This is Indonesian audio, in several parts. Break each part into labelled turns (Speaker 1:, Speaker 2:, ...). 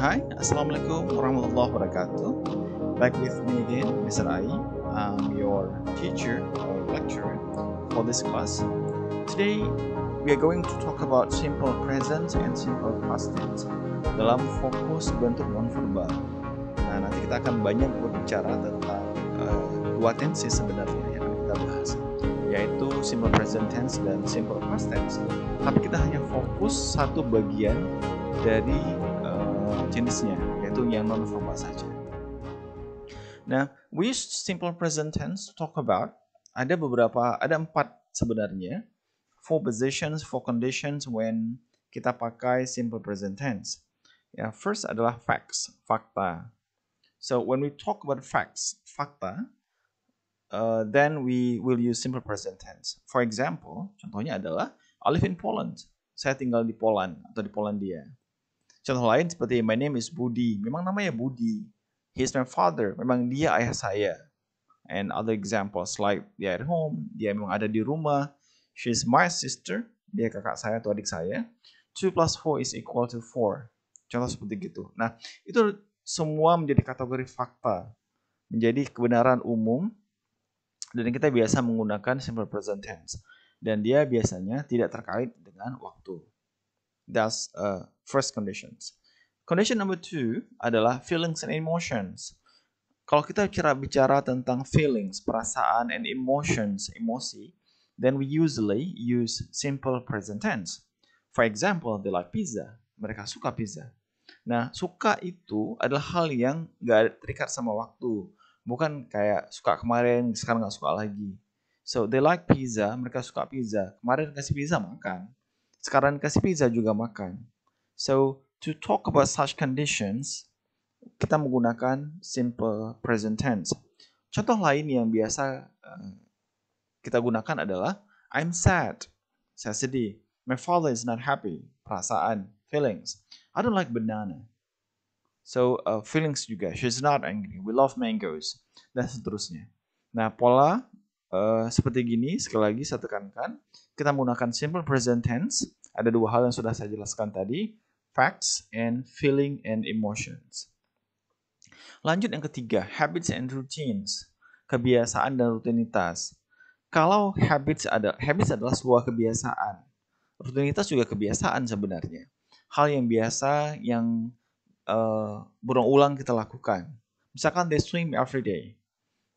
Speaker 1: Hi, Assalamualaikum warahmatullahi wabarakatuh. Back with me again, Mr. Ai. I'm your teacher or lecturer for this class. Today, we are going to talk about simple present and simple past tense dalam fokus bentuk non-verbal. Nah, nanti kita akan banyak berbicara tentang dua tense sebenarnya yang akan kita bahas, yaitu simple present tense dan simple past tense. Tapi kita hanya fokus satu bagian dari jenisnya, yaitu yang non-verbal saja. Nah, we use simple present tense to talk about ada 4 sebenarnya, 4 positions, 4 conditions when kita pakai simple present tense. Ya, first adalah facts, fakta. So when we talk about facts, fakta, then we will use simple present tense. For example, contohnya adalah I live in Poland. Saya tinggal di Poland atau di Polandia. Contoh lain seperti my name is Budi. Memang namanya Budi. He is my father. Memang dia ayah saya. And other examples like dia at home. Dia memang ada di rumah. She is my sister. Dia kakak saya atau adik saya. 2 plus 4 is equal to 4. Contoh seperti gitu. Nah, itu semua menjadi kategori fakta. Menjadi kebenaran umum. Dan kita biasa menggunakan simple present tense. Dan dia biasanya tidak terkait dengan waktu. That's first conditions. Condition number 2 adalah feelings and emotions. Kalau kita bicara tentang feelings, perasaan and emotions, emosi, then we usually use simple present tense. For example, they like pizza. Mereka suka pizza. Nah, suka itu adalah hal yang nggak terikat sama waktu. Bukan kayak suka kemarin, sekarang nggak suka lagi. So, they like pizza, mereka suka pizza. Kemarin kasih pizza, makan. Sekarang kasih pizza juga makan. So, to talk about such conditions, kita menggunakan simple present tense. Contoh lain yang biasa kita gunakan adalah I'm sad. Saya sedih. My father is not happy. Perasaan, feelings. I don't like banana. So, feelings juga. She's not angry. We love mangoes. Dan seterusnya. Nah, pola seperti gini, sekali lagi saya tekankan, kita menggunakan simple present tense. Ada 2 hal yang sudah saya jelaskan tadi, facts and feeling and emotions. Lanjut yang ketiga, habits and routines, kebiasaan dan rutinitas. Kalau habits adalah sebuah kebiasaan, rutinitas juga kebiasaan sebenarnya. Hal yang biasa yang berulang-ulang kita lakukan. Misalkan they swim every day.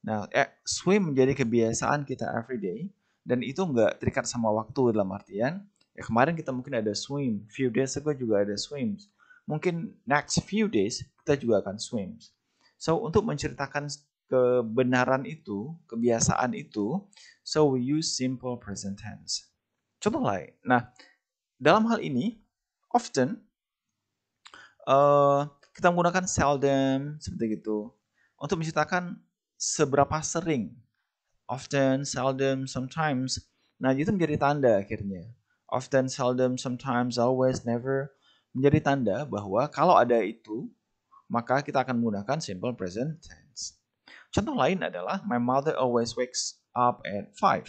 Speaker 1: Nah, swim menjadi kebiasaan kita everyday dan itu nggak terikat sama waktu dalam artian ya kemarin kita mungkin ada swim, few days ago juga ada swim. Mungkin next few days kita juga akan swim. So, untuk menceritakan kebenaran itu, kebiasaan itu, so we use simple present tense. Contoh lain. Nah, dalam hal ini often kita menggunakan seldom seperti itu untuk menceritakan seberapa sering, often, seldom, sometimes. Nah, itu menjadi tanda akhirnya. Often, seldom, sometimes, always, never. Menjadi tanda bahwa kalau ada itu, maka kita akan menggunakan simple present tense. Contoh lain adalah, my mother always wakes up at 5.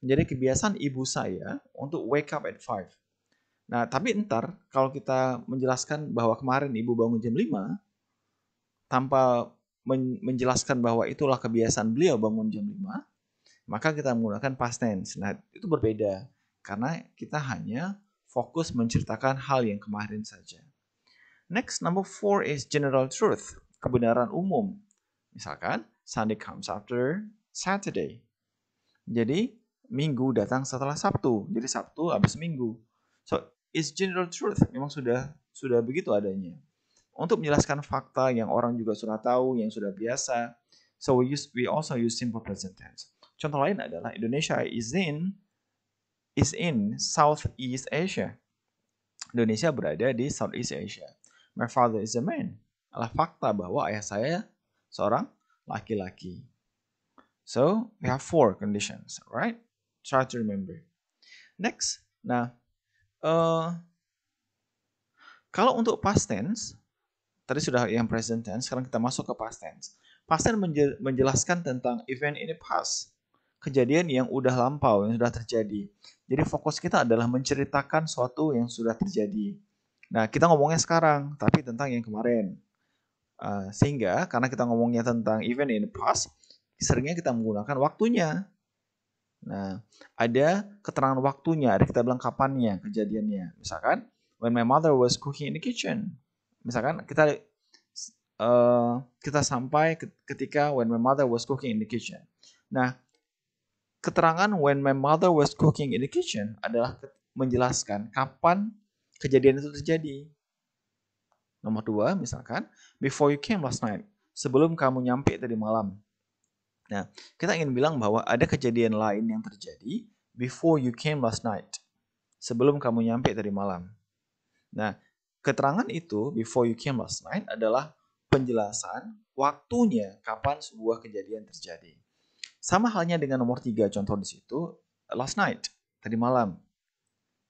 Speaker 1: Menjadi kebiasaan ibu saya untuk wake up at 5. Nah, tapi ntar kalau kita menjelaskan bahwa kemarin ibu bangun jam 5, tanpa menjelaskan bahwa itulah kebiasaan beliau bangun jam 5, maka kita menggunakan past tense. Nah, itu berbeda karena kita hanya fokus menceritakan hal yang kemarin saja. Next, number 4 is general truth, kebenaran umum. Misalkan, Sunday comes after Saturday. Jadi, Minggu datang setelah Sabtu. Jadi Sabtu habis Minggu. So, it's general truth. Memang sudah begitu adanya. Untuk menjelaskan fakta yang orang juga sudah tahu, yang sudah biasa. So we also use simple present tense. Contoh lain adalah Indonesia is in Southeast Asia. Indonesia berada di Southeast Asia. My father is a man. Adalah fakta bahwa ayah saya seorang laki-laki. So we have 4 conditions, right? Try to remember. Next, nah, kalau untuk past tense, tadi sudah yang present tense, sekarang kita masuk ke past tense. Past tense menjelaskan tentang event in the past. Kejadian yang udah lampau, yang sudah terjadi. Jadi fokus kita adalah menceritakan sesuatu yang sudah terjadi. Nah, kita ngomongnya sekarang, tapi tentang yang kemarin. Sehingga karena kita ngomongnya tentang event in the past, seringnya kita menggunakan waktunya. Nah, ada keterangan waktunya, ada kita bilang kapannya kejadiannya. Misalkan, when my mother was cooking in the kitchen. Misalkan kita sampai ketika when my mother was cooking in the kitchen. Nah, keterangan when my mother was cooking in the kitchen adalah menjelaskan kapan kejadian itu terjadi. Nomor 2, misalkan, before you came last night. Sebelum kamu nyampe tadi malam. Nah, kita ingin bilang bahwa ada kejadian lain yang terjadi before you came last night. Sebelum kamu nyampe tadi malam. Nah, keterangan itu before you came last night adalah penjelasan waktunya kapan sebuah kejadian terjadi. Sama halnya dengan nomor 3 contoh di situ, last night, tadi malam.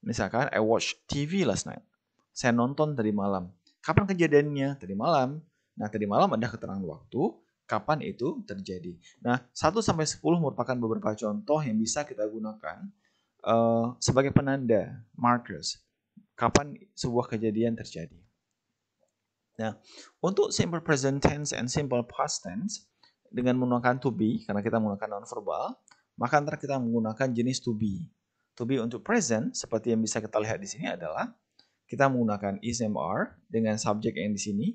Speaker 1: Misalkan, I watched TV last night. Saya nonton tadi malam. Kapan kejadiannya? Tadi malam. Nah, tadi malam ada keterangan waktu, kapan itu terjadi. Nah, 1-10 merupakan beberapa contoh yang bisa kita gunakan sebagai penanda, markers, kapan sebuah kejadian terjadi. Nah, untuk simple present tense and simple past tense, dengan menggunakan to be, karena kita menggunakan non-verbal, maka antara kita menggunakan jenis to be. To be untuk present, seperti yang bisa kita lihat di sini adalah, kita menggunakan is and are dengan subjek yang di sini.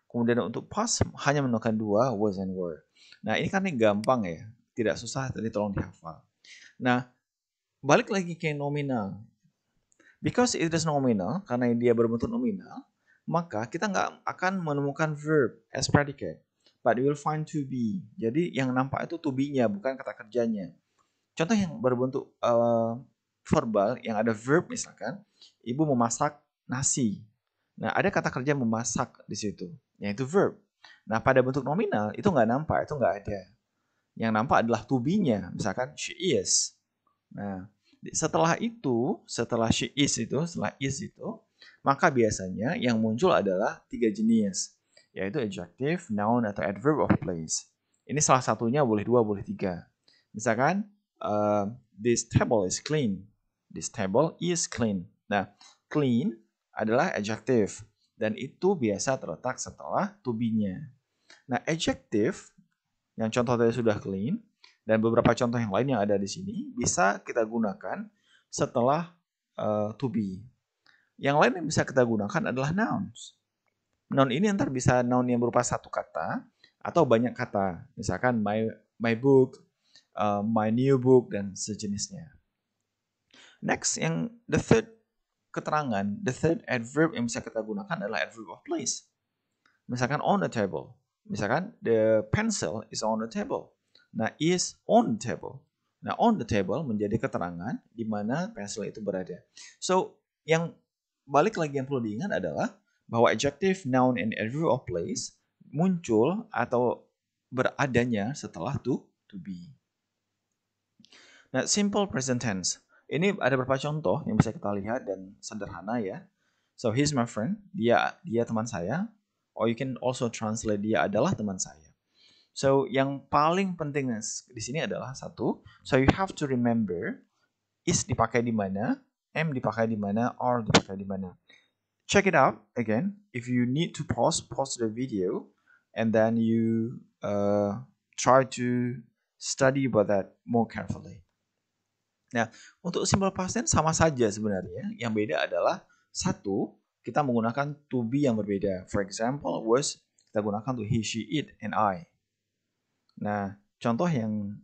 Speaker 1: Kemudian untuk past hanya menggunakan 2, was and were. Nah, ini kan gampang ya, tidak susah, tadi tolong dihafal. Nah, balik lagi ke nominal. Because it is nominal, karena dia berbentuk nominal, maka kita nggak akan menemukan verb as predicate, but we will find to be. Jadi yang nampak itu to be-nya, bukan kata kerjanya. Contoh yang berbentuk verbal, yang ada verb misalkan, ibu memasak nasi. Nah, ada kata kerja memasak di situ, yaitu verb. Nah, pada bentuk nominal, itu nggak nampak, itu nggak ada. Yang nampak adalah to be-nya, misalkan she is. Nah, setelah she is itu, setelah is itu, maka biasanya yang muncul adalah 3 jenis, yaitu adjective, noun, atau adverb of place. Ini salah satunya boleh 2, boleh 3. Misalkan, this table is clean. This table is clean. Nah, clean adalah adjective, dan itu biasa terletak setelah to be-nya. Nah, adjective, yang contoh tadi sudah clean, dan beberapa contoh yang lain yang ada di sini, bisa kita gunakan setelah to be. Yang lain yang bisa kita gunakan adalah nouns. Noun ini ntar bisa noun yang berupa satu kata, atau banyak kata. Misalkan my book, my new book, dan sejenisnya. Next, yang the third keterangan, the third adverb yang bisa kita gunakan adalah adverb of place. Misalkan on the table. Misalkan the pencil is on the table. Nah, is on the table. Nah, on the table menjadi keterangan di mana pensil itu berada. So, yang balik lagi yang perlu diingat adalah bahwa adjective, noun, and adverb of place muncul atau beradanya setelah to be. Nah, simple present tense. Ini ada beberapa contoh yang bisa kita lihat dan sederhana ya. So, he's my friend. Dia teman saya. Or you can also translate dia adalah teman saya. So, yang paling penting di sini adalah satu. So, you have to remember is dipakai di mana, am dipakai di mana, are dipakai di mana. Check it out again. If you need to pause the video, and then you try to study about that more carefully. Nah, untuk simple past tense sama saja sebenarnya. Yang beda adalah satu, kita menggunakan to be yang berbeda. For example, was kita gunakan to he, she, it, and I. Nah, contoh yang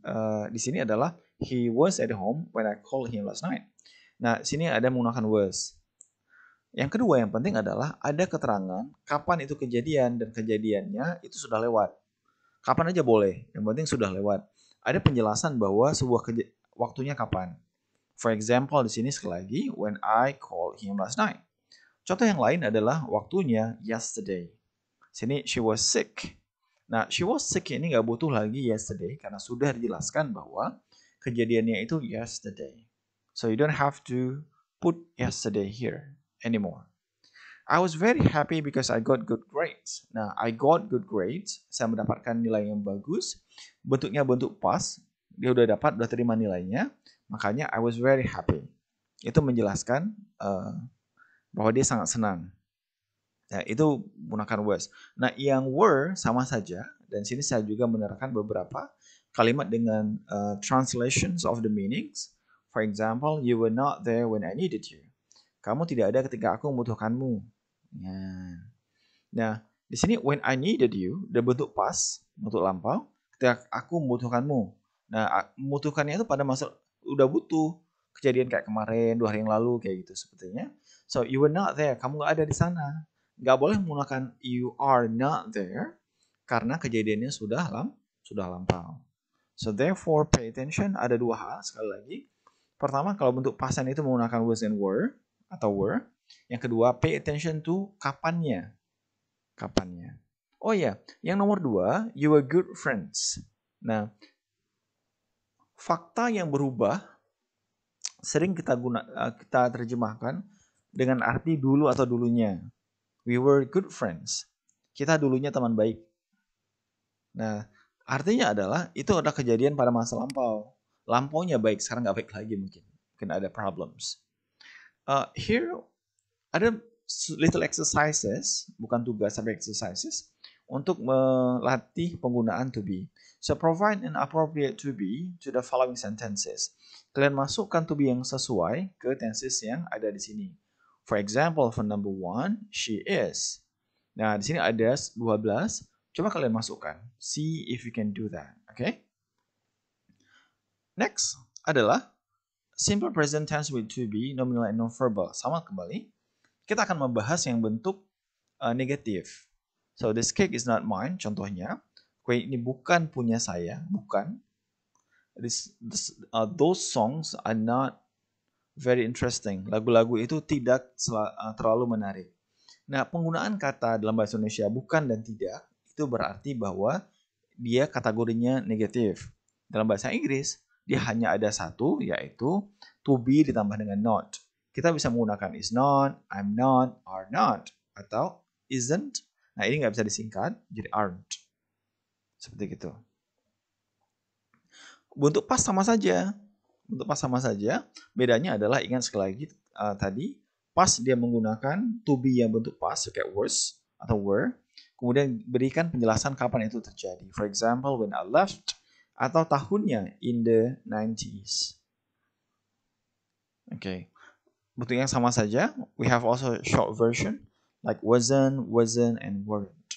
Speaker 1: di sini adalah he was at home when I called him last night. Nah, sini ada menggunakan was. Yang kedua yang penting adalah ada keterangan kapan itu kejadian, dan kejadiannya itu sudah lewat. Kapan aja boleh, yang penting sudah lewat. Ada penjelasan bahwa sebuah waktunya kapan. For example, di sini sekali lagi, when I called him last night. Contoh yang lain adalah waktunya yesterday. Sini, she was sick. Nah, she was sick ini nggak butuh lagi yesterday, karena sudah dijelaskan bahwa kejadiannya itu yesterday. So you don't have to put yesterday here anymore. I was very happy because I got good grades. Nah, I got good grades. Saya mendapatkan nilai yang bagus. Bentuknya bentuk past. Dia udah terima nilainya. Makanya I was very happy. Itu menjelaskan bahwa dia sangat senang. Nah, itu menggunakan was. Nah, yang were sama saja, dan sini saya juga menerangkan beberapa kalimat dengan translations of the meanings. For example, you were not there when I needed you. Kamu tidak ada ketika aku membutuhkanmu. Nah, di sini when I needed you, udah bentuk past, bentuk lampau, ketika aku membutuhkanmu. Nah, membutuhkannya itu pada masa udah butuh, kejadian kayak kemarin, 2 hari yang lalu, kayak gitu sepertinya. So, you were not there, kamu nggak ada di sana. Nggak boleh menggunakan you are not there, karena kejadiannya sudah lampau. So, therefore, pay attention, ada 2 hal, sekali lagi. Pertama, kalau bentuk pasan itu menggunakan was and were, atau were. Yang kedua, pay attention to kapannya. Oh ya, yang nomor 2, you were good friends. Nah, fakta yang berubah sering kita terjemahkan dengan arti dulu atau dulunya. We were good friends. Kita dulunya teman baik. Nah, artinya adalah itu ada kejadian pada masa lampau. Lampaunya baik, sekarang nggak baik lagi mungkin. Mungkin ada problems. Here ada little exercises, bukan tugas tapi exercises, untuk melatih penggunaan to be. So provide an appropriate to be to the following sentences. Kalian masukkan to be yang sesuai ke tenses yang ada di sini. For example, for number 1, she is. Nah, di sini ada 12. Coba kalian masukkan. See if you can do that. Okay? Next adalah simple present tense with to be, nominal and non-verbal. Sama kembali. Kita akan membahas yang bentuk negatif. So, this cake is not mine. Contohnya, kue ini bukan punya saya. Bukan. Those songs are not very interesting. Lagu-lagu itu tidak terlalu menarik. Nah, penggunaan kata dalam bahasa Indonesia bukan dan tidak itu berarti bahwa dia kategorinya negatif. Dalam bahasa Inggris, dia hanya ada satu, yaitu to be ditambah dengan not. Kita bisa menggunakan is not, I'm not, are not, atau isn't. Nah, ini nggak bisa disingkat, jadi aren't. Seperti itu. Bentuk pas sama saja. Bedanya adalah, ingat sekali lagi tadi, pas dia menggunakan to be yang bentuk pas, kayak was atau were. Kemudian berikan penjelasan kapan itu terjadi. For example, when I left, atau tahunnya in the 90s. Okay. Bentuk yang sama saja. We have also a short version like wasn't, and weren't.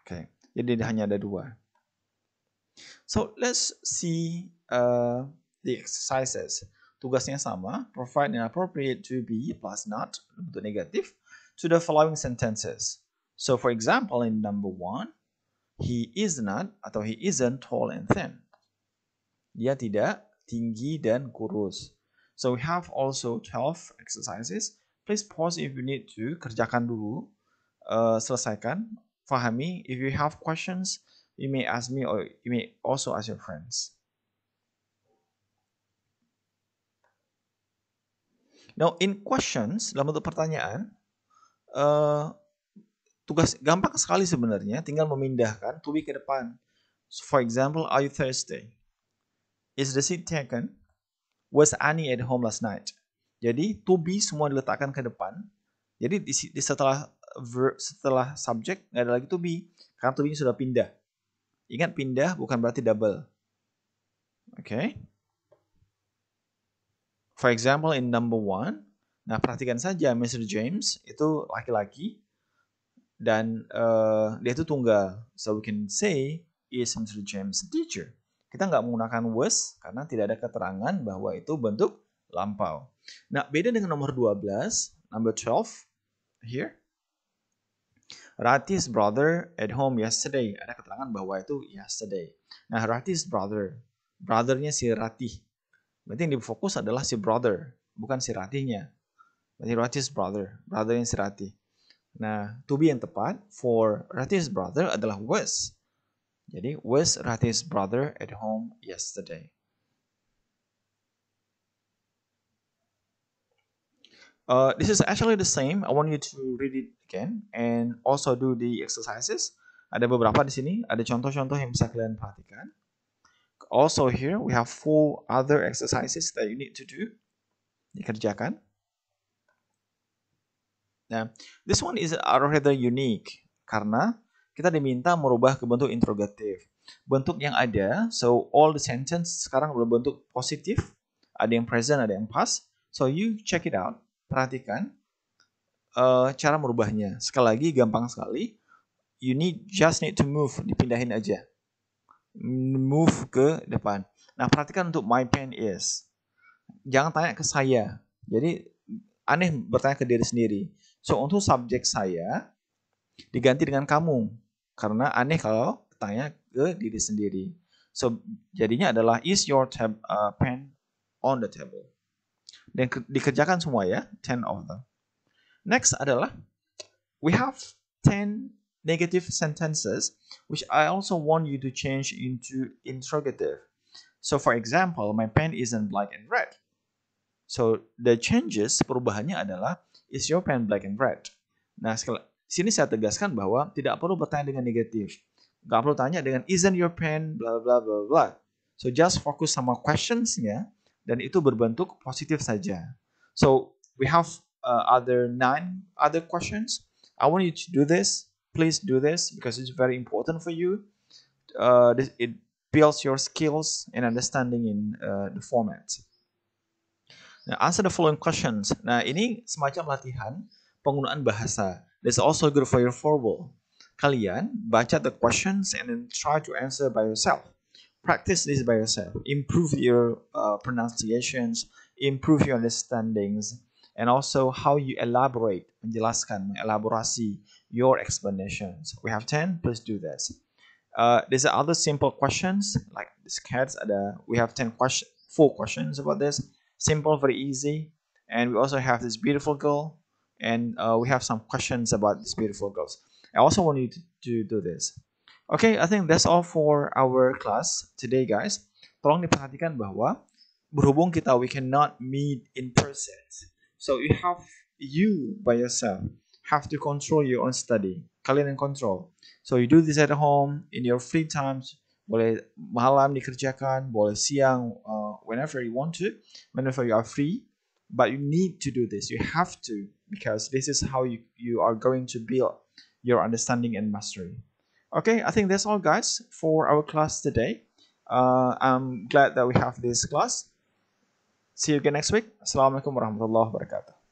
Speaker 1: Okay. Jadi hanya ada 2. So let's see the exercises. Tugasnya sama. Provide an appropriate to be plus not, bentuk negatif, to the following sentences. So for example, in number 1, he is not atau he isn't tall and thin. Dia tidak tinggi dan kurus. So we have also 12 exercises. Please pause if you need to. Kerjakan dulu. Selesaikan. Fahami. If you have questions, you may ask me or you may also ask your friends. Now, in questions, dalam bentuk pertanyaan, tugas gampang sekali sebenarnya. Tinggal memindahkan to be ke depan. So, for example, are you thirsty? Is the seat taken? Was Annie at home last night? Jadi to be semua diletakkan ke depan. Jadi di setelah subject nggak ada lagi to be, karena to be sudah pindah. Ingat, pindah bukan berarti double. Okay. For example, in number 1, nah perhatikan saja Mr. James itu laki-laki dan dia itu tunggal. So we can say is Mr. James a teacher. Kita nggak menggunakan was karena tidak ada keterangan bahwa itu bentuk lampau. Nah, beda dengan nomor 12, number 12 here. Rati's brother at home yesterday. Ada keterangan bahwa itu yesterday. Nah, Rati's brother. Brothernya si Ratih. Berarti yang difokus adalah si brother, bukan si Ratihnya. Berarti Rati's brother. Brothernya si Ratih. Nah, to be yang tepat for Rati's brother adalah was. Jadi, was Rati's brother at home yesterday? This is actually the same. I want you to read it again and also do the exercises. Ada beberapa di sini. Ada contoh-contoh yang bisa kalian perhatikan. Also here we have 4 other exercises that you need to do. Dikerjakan. Nah, this one is rather unique karena kita diminta merubah ke bentuk interrogative. Bentuk yang ada, so all the sentence sekarang berbentuk positif, ada yang present, ada yang past. So you check it out, perhatikan cara merubahnya. Sekali lagi gampang sekali. You just need to move, dipindahin aja. Move ke depan. Nah, perhatikan untuk my pen is. Jangan tanya ke saya. Jadi aneh bertanya ke diri sendiri. So untuk subjek saya diganti dengan kamu. Karena aneh kalau tanya ke diri sendiri. So jadinya adalah is your pen on the table. Dan dikerjakan semua ya, 10 of them. Next adalah we have 10 negative sentences which I also want you to change into interrogative. So for example, my pen isn't black and red. So the changes, perubahannya adalah is your pen black and red. Nah, sini saya tegaskan bahwa tidak perlu bertanya dengan negatif. Nggak perlu tanya dengan isn't your pen bla bla bla bla. So just fokus sama questionsnya dan itu berbentuk positif saja. So we have other 9 other questions. I want you to do this. Please do this because it's very important for you. It builds your skills and understanding in the format. Now, answer the following questions. Nah, ini semacam latihan penggunaan bahasa. That's also good for your verbal. Kalian baca the questions and then try to answer by yourself. Practice this by yourself. Improve your pronunciations, improve your understandings, and also how you elaborate, menjelaskan, mengelaborasi your explanations. We have 10, please do this. There's other simple questions like this cats. We have 4 questions about this. Simple, very easy. And we also have this beautiful girl. And we have some questions about these beautiful girls. I also want you to do this. Okay, I think that's all for our class today, guys. Tolong diperhatikan bahwa berhubung we cannot meet in person. So you by yourself have to control your own study. Kalian yang control. So you do this at home in your free times. Boleh malam dikerjakan, boleh siang, whenever you want to, whenever you are free. But you need to do this. You have to, because this is how you are going to build your understanding and mastery. Okay, I think that's all, guys, for our class today. I'm glad that we have this class. See you again next week. Assalamualaikum warahmatullahi wabarakatuh.